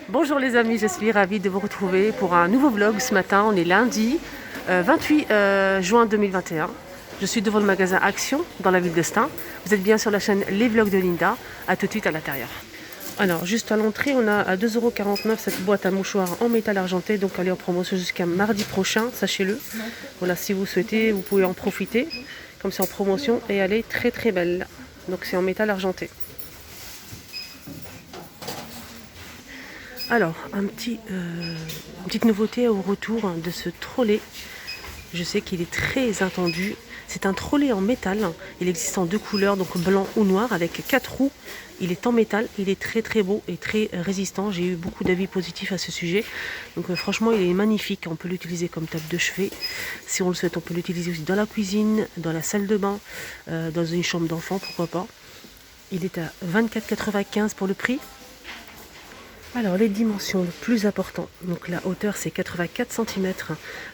Bonjour les amis, je suis ravie de vous retrouver pour un nouveau vlog ce matin. On est lundi 28 juin 2021. Je suis devant le magasin Action dans la ville de Stein. Vous êtes bien sur la chaîne Les Vlogs de Linda. A tout de suite à l'intérieur. Alors juste à l'entrée, on a à 2,49 € cette boîte à mouchoirs en métal argenté. Donc elle est en promotion jusqu'à mardi prochain, sachez-le. Voilà, si vous souhaitez, vous pouvez en profiter. Comme c'est en promotion et elle est très très belle. Donc c'est en métal argenté. Alors, une petite nouveauté au retour de ce trolley. Je sais qu'il est très attendu. C'est un trolley en métal. Il existe en deux couleurs, donc blanc ou noir, avec 4 roues. Il est en métal. Il est très très beau et très résistant. J'ai eu beaucoup d'avis positifs à ce sujet. Donc franchement, il est magnifique. On peut l'utiliser comme table de chevet. Si on le souhaite, on peut l'utiliser aussi dans la cuisine, dans la salle de bain, dans une chambre d'enfant, pourquoi pas. Il est à 24,95 € pour le prix. Alors les dimensions les plus importantes, donc la hauteur c'est 84 cm,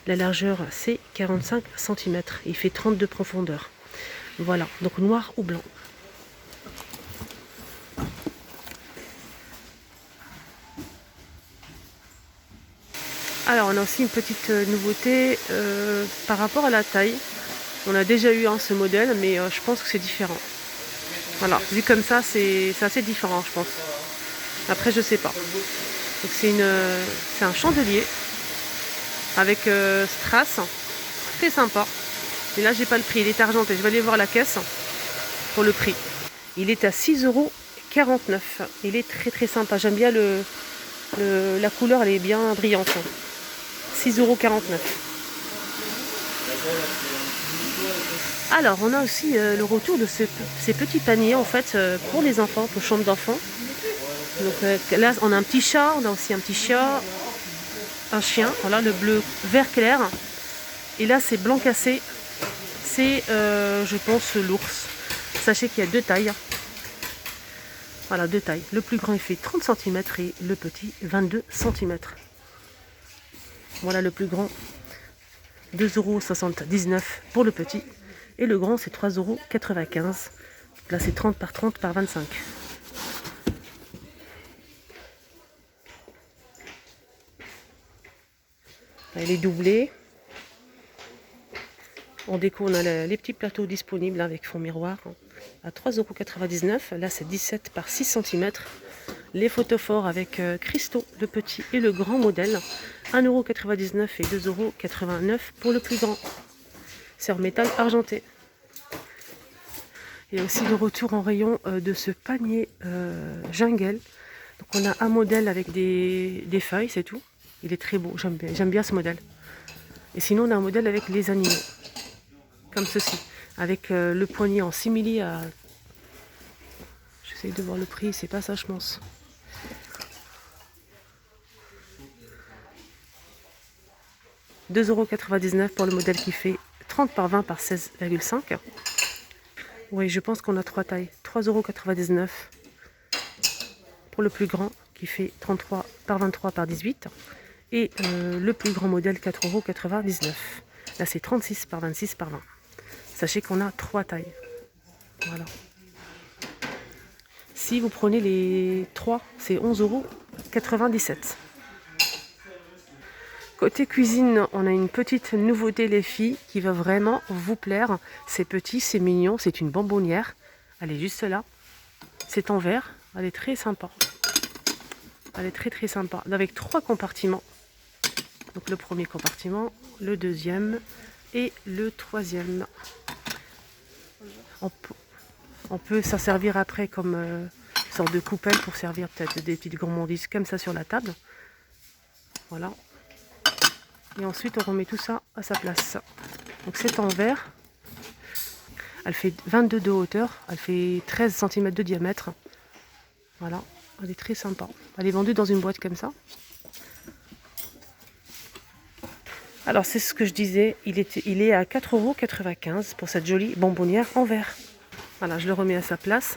la largeur c'est 45 cm, il fait 32 de profondeur. Voilà, donc noir ou blanc. Alors on a aussi une petite nouveauté par rapport à la taille. On a déjà eu ce modèle, mais je pense que c'est différent. Voilà, vu comme ça c'est assez différent je pense. Après je sais pas. Donc c'est un chandelier avec strass, très sympa. Et là j'ai pas le prix, il est argenté. Je vais aller voir la caisse pour le prix. Il est à 6,49 €. Il est très très sympa. J'aime bien la couleur, elle est bien brillante. 6,49 €. Alors on a aussi le retour de ces petits paniers en fait pour les enfants, pour chambre d'enfants. Donc là on a un petit chat, on a aussi un petit chat, un chien, voilà le bleu vert clair. Et là c'est blanc cassé, c'est je pense l'ours. Sachez qu'il y a deux tailles. Voilà, deux tailles. Le plus grand il fait 30 cm et le petit 22 cm. Voilà le plus grand, 2,79 € pour le petit. Et le grand c'est 3,95 €. Là c'est 30 par 30 par 25. Elle est doublée. En déco, on a les petits plateaux disponibles avec fond miroir à 3,99 €. Là, c'est 17 par 6 cm. Les photophores avec cristaux, le petit et le grand modèle. 1,99 € et 2,89 € pour le plus grand. C'est en métal argenté. Il y a aussi le retour en rayon de ce panier jungle. Donc, on a un modèle avec des feuilles, c'est tout. Il est très beau, j'aime bien ce modèle. Et sinon, on a un modèle avec les animaux. Comme ceci, avec le poignet en simili à... J'essaye de voir le prix, c'est pas ça je pense. €2,99 pour le modèle qui fait 30 par 20 par 16,5. Oui, je pense qu'on a trois tailles. 3,99 € pour le plus grand qui fait 33 par 23 par 18. Et le plus grand modèle 4,99 €. Là c'est 36 par 26 par 20. Sachez qu'on a trois tailles. Voilà. Si vous prenez les 3, c'est 11,97 €. Côté cuisine, on a une petite nouveauté les filles qui va vraiment vous plaire. C'est petit, c'est mignon, c'est une bonbonnière. Elle est juste là. C'est en verre. Elle est très sympa. Elle est très très sympa. Avec 3 compartiments. Donc le premier compartiment, le deuxième et le troisième. On peut s'en servir après comme une sorte de coupelle pour servir peut-être des petites gourmandises comme ça sur la table. Voilà. Et ensuite on remet tout ça à sa place. Donc c'est en verre. Elle fait 22 de hauteur. Elle fait 13 cm de diamètre. Voilà. Elle est très sympa. Elle est vendue dans une boîte comme ça. Alors c'est ce que je disais. Il est à 4,95 € pour cette jolie bonbonnière en verre. Voilà, je le remets à sa place.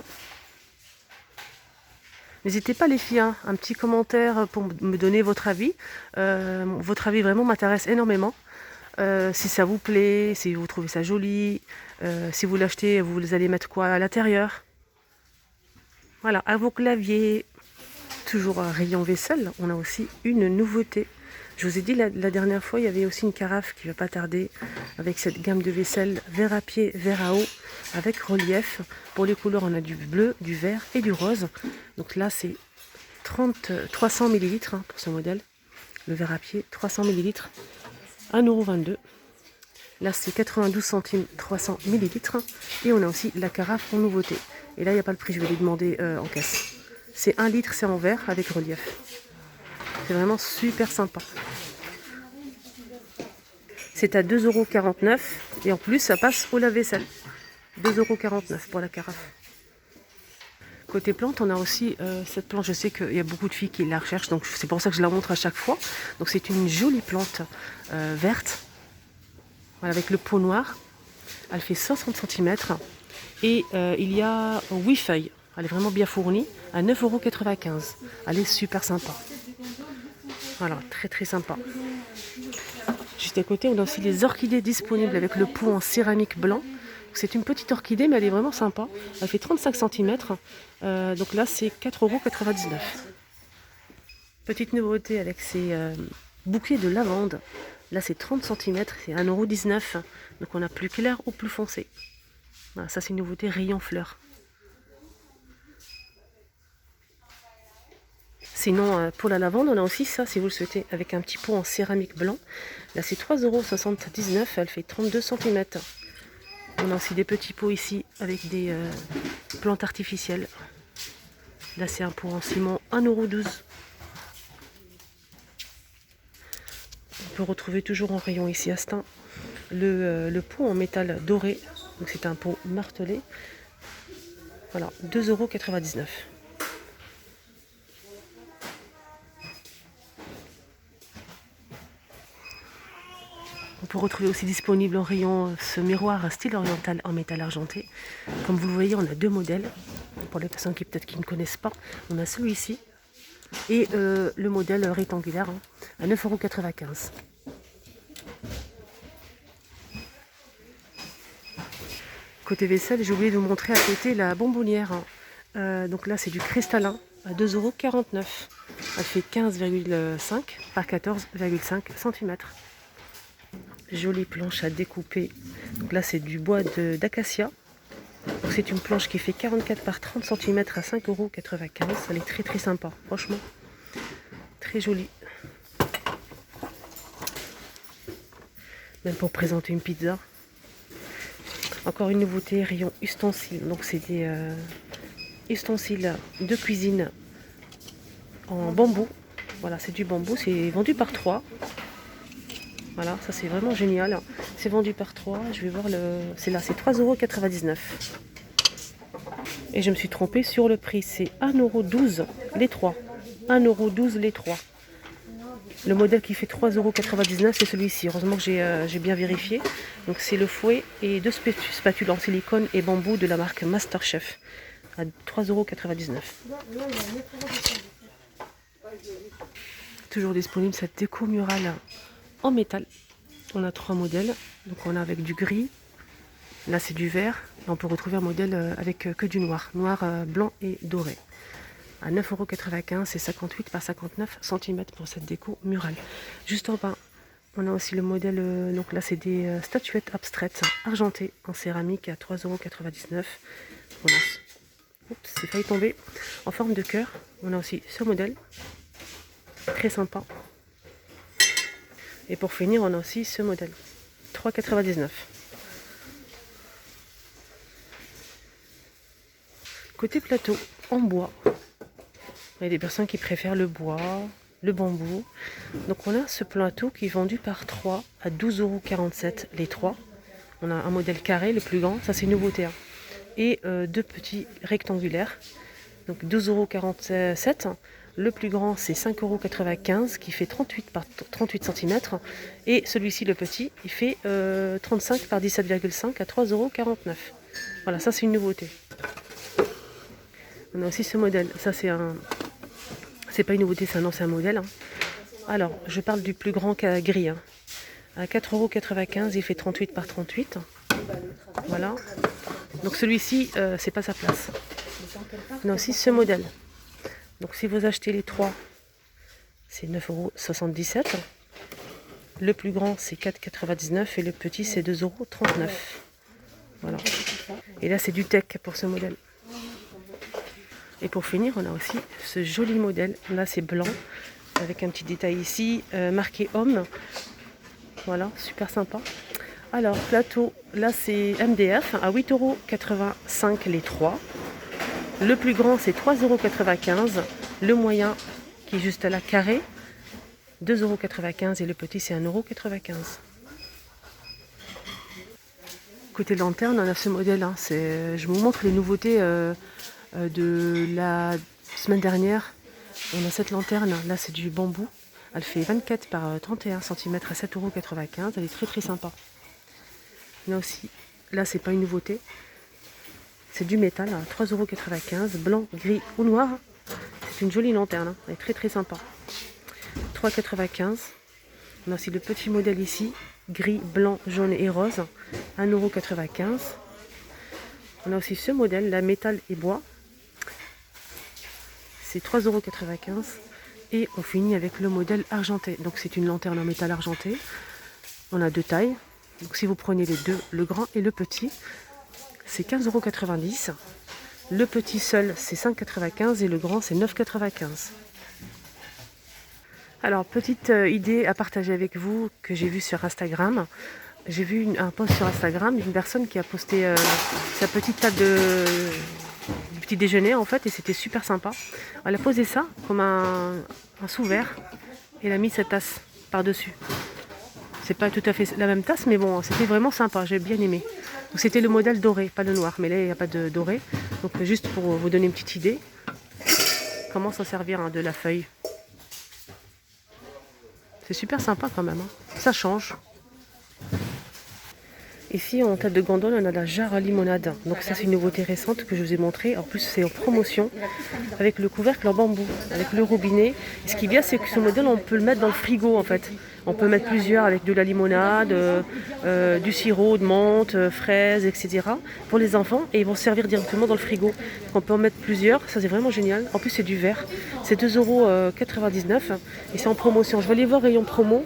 N'hésitez pas les filles, hein, un petit commentaire pour me donner votre avis. Votre avis vraiment m'intéresse énormément. Si ça vous plaît, si vous trouvez ça joli, si vous l'achetez, vous allez mettre quoi à l'intérieur. Voilà, à vos claviers. Toujours un rayon vaisselle, on a aussi une nouveauté. Je vous ai dit la dernière fois, il y avait aussi une carafe qui ne va pas tarder avec cette gamme de vaisselle verre à pied, verre à eau avec relief. Pour les couleurs, on a du bleu, du vert et du rose. Donc là, c'est 300 ml pour ce modèle. Le verre à pied, 300 ml, 1,22 €. Là, c'est 92 centimes, 300 ml. Et on a aussi la carafe en nouveauté. Et là, il n'y a pas le prix, je vais les demander en caisse. C'est 1 litre, c'est en verre avec relief. C'est vraiment super sympa. C'est à 2,49 € et en plus ça passe au lave-vaisselle. 2,49 € pour la carafe. Côté plante, on a aussi cette plante. Je sais qu'il y a beaucoup de filles qui la recherchent, donc c'est pour ça que je la montre à chaque fois. Donc c'est une jolie plante verte, voilà, avec le pot noir. Elle fait 60 cm et il y a 8 feuilles. Elle est vraiment bien fournie à 9,95 €. Elle est super sympa. Voilà, très très sympa. Juste à côté, on a aussi les orchidées disponibles avec le pot en céramique blanc. C'est une petite orchidée, mais elle est vraiment sympa. Elle fait 35 cm. Donc là, c'est 4,99 €. Petite nouveauté avec ces bouquets de lavande. Là, c'est 30 cm, c'est 1,19 €. Donc on a plus clair ou plus foncé. Voilà, ça, c'est une nouveauté rayon fleurs. Sinon, pour la lavande, on a aussi ça, si vous le souhaitez, avec un petit pot en céramique blanc. Là, c'est 3,79 €, elle fait 32 cm. On a aussi des petits pots ici avec des plantes artificielles. Là, c'est un pot en ciment, 1,12 €. On peut retrouver toujours en rayon ici à Stein le pot en métal doré. Donc c'est un pot martelé. Voilà, 2,99 €. On peut retrouver aussi disponible en rayon ce miroir style oriental en métal argenté. Comme vous le voyez, on a deux modèles. Pour les personnes qui peut-être qui ne connaissent pas, on a celui-ci et le modèle rectangulaire à 9,95 €. Côté vaisselle, j'ai oublié de vous montrer à côté la bonbonnière. Donc là, c'est du cristallin à 2,49 €. Elle fait 15,5 par 14,5 cm. Jolie planche à découper. Donc là, c'est du bois d'acacia. C'est une planche qui fait 44 par 30 cm à 5,95 €. Elle est très très sympa, franchement. Très jolie. Même pour présenter une pizza. Encore une nouveauté, rayon ustensiles. Donc c'est des ustensiles de cuisine en bambou. Voilà, c'est du bambou. C'est vendu par 3. Voilà, ça c'est vraiment génial. C'est vendu par 3. Je vais voir le. C'est là, c'est 3,99 €. Et je me suis trompée sur le prix. C'est 1,12 € les 3. 1,12 € les 3. Le modèle qui fait 3,99 €, c'est celui-ci. Heureusement que j'ai bien vérifié. Donc c'est le fouet et deux spatules en silicone et bambou de la marque Masterchef à 3,99 €. Toujours disponible cette déco murale en métal. On a 3 modèles. Donc on a avec du gris. Là c'est du vert. Et on peut retrouver un modèle avec que du noir. Noir, blanc et doré. À 9,95 €, c'est 58 par 59 cm pour cette déco murale. Juste en bas, on a aussi le modèle, donc là c'est des statuettes abstraites argentées en céramique à 3,99 €. Voilà. Oups, c'est failli tomber. En forme de cœur, on a aussi ce modèle, très sympa. Et pour finir, on a aussi ce modèle, 3,99 €. Côté plateau, en bois. Il y a des personnes qui préfèrent le bois, le bambou. Donc on a ce plateau qui est vendu par 3 à 12,47 € les 3. On a un modèle carré, le plus grand, ça c'est une nouveauté. Et deux petits rectangulaires, donc 12,47 €. Le plus grand c'est 5,95 € qui fait 38 par 38 cm. Et celui-ci, le petit, il fait 35 par 17,5 à 3,49 €. Voilà, ça c'est une nouveauté. On a aussi ce modèle, ça c'est un... C'est pas une nouveauté, c'est un ancien modèle. Alors, je parle du plus grand gris. À 4,95 €, il fait 38 par 38. Voilà. Donc celui-ci, c'est pas sa place. On a aussi ce modèle. Donc si vous achetez les 3, c'est 9,77 €. Le plus grand, c'est 4,99 € et le petit, c'est 2,39 €. Voilà. Et là, c'est du tech pour ce modèle. Et pour finir, on a aussi ce joli modèle. Là, c'est blanc, avec un petit détail ici, marqué homme. Voilà, super sympa. Alors, plateau, là, c'est MDF à 8,85 € les 3. Le plus grand, c'est 3,95 €. Le moyen, qui est juste là, carré, 2,95 € et le petit, c'est 1,95 €. Côté lanterne, on a ce modèle. Hein. Je vous montre les nouveautés de la semaine dernière. On a cette lanterne. Là, c'est du bambou. Elle fait 24 par 31 cm à 7,95 €. Elle est très très sympa. Là aussi, là, c'est pas une nouveauté. C'est du métal à 3,95 €. Blanc, gris ou noir. C'est une jolie lanterne. Hein. Elle est très très sympa. 3,95 €. On a aussi le petit modèle ici. Gris, blanc, jaune et rose. 1,95 €. On a aussi ce modèle, la métal et bois. C'est 3,95 €. Et on finit avec le modèle argenté. Donc c'est une lanterne en métal argenté. On a deux tailles. Donc si vous prenez les deux, le grand et le petit, c'est 15,90 €. Le petit seul, c'est 5,95 € et le grand, c'est 9,95 €. Alors, petite idée à partager avec vous que j'ai vue sur Instagram. J'ai vu un post sur Instagram d'une personne qui a posté sa petite table du petit déjeuner en fait, et c'était super sympa. Elle a posé ça comme un sous-verre et elle a mis sa tasse par-dessus. C'est pas tout à fait la même tasse, mais bon, c'était vraiment sympa, j'ai bien aimé. Donc c'était le modèle doré, pas le noir, mais là il n'y a pas de doré. Donc juste pour vous donner une petite idée, comment s'en servir hein, de la feuille. C'est super sympa quand même, hein. Ça change. Ici, en tête de gondole, on a la jarre à limonade. Donc ça, c'est une nouveauté récente que je vous ai montrée. En plus, c'est en promotion avec le couvercle en bambou, avec le robinet. Et ce qui est bien, c'est que ce modèle, on peut le mettre dans le frigo en fait. On peut mettre plusieurs avec de la limonade, du sirop de menthe, fraises, etc. pour les enfants. Et ils vont se servir directement dans le frigo. Donc on peut en mettre plusieurs. Ça, c'est vraiment génial. En plus, c'est du verre. C'est 2,99 € et c'est en promotion. Je vais aller voir rayon promo.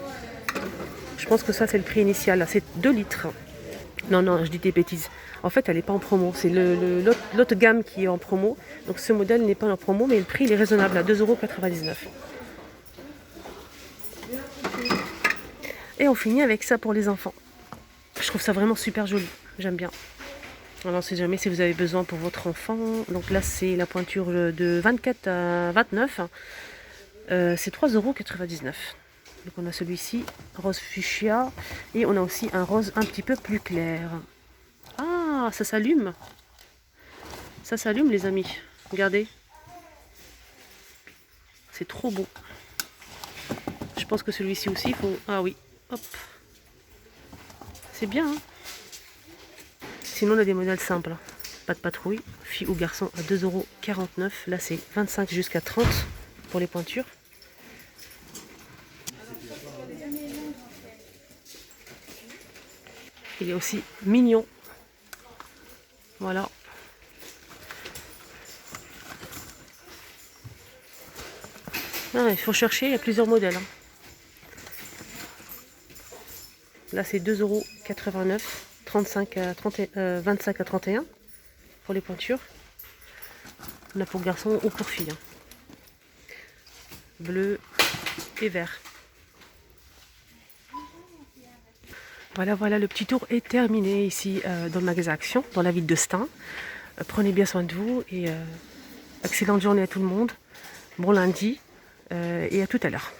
Je pense que ça, c'est le prix initial. C'est 2 litres. Non, je dis des bêtises. En fait, elle n'est pas en promo. C'est l'autre gamme qui est en promo. Donc ce modèle n'est pas en promo, mais le prix il est raisonnable à 2,99 €. Et on finit avec ça pour les enfants. Je trouve ça vraiment super joli. J'aime bien. Alors, on ne sait jamais si vous avez besoin pour votre enfant. Donc là, c'est la pointure de 24 à 29. C'est 3,99 €. Donc on a celui-ci, rose fuchsia, et on a aussi un rose un petit peu plus clair. Ah, ça s'allume. Ça s'allume les amis. Regardez. C'est trop beau. Je pense que celui-ci aussi, il faut... Ah oui, hop. C'est bien, hein. Sinon, on a des modèles simples. Pas de patrouille, fille ou garçon à 2,49 €. Là, c'est 25 jusqu'à 30 pour les pointures. Il est aussi mignon. Voilà. Ah, il faut chercher, il y a plusieurs modèles. Hein. Là, c'est 2,89 €, 25 à 31 pour les pointures. On a pour garçon ou pour fille. Hein. Bleu et vert. Voilà, le petit tour est terminé ici dans le magasin Action, dans la ville de Stein. Prenez bien soin de vous et excellente journée à tout le monde. Bon lundi et à tout à l'heure.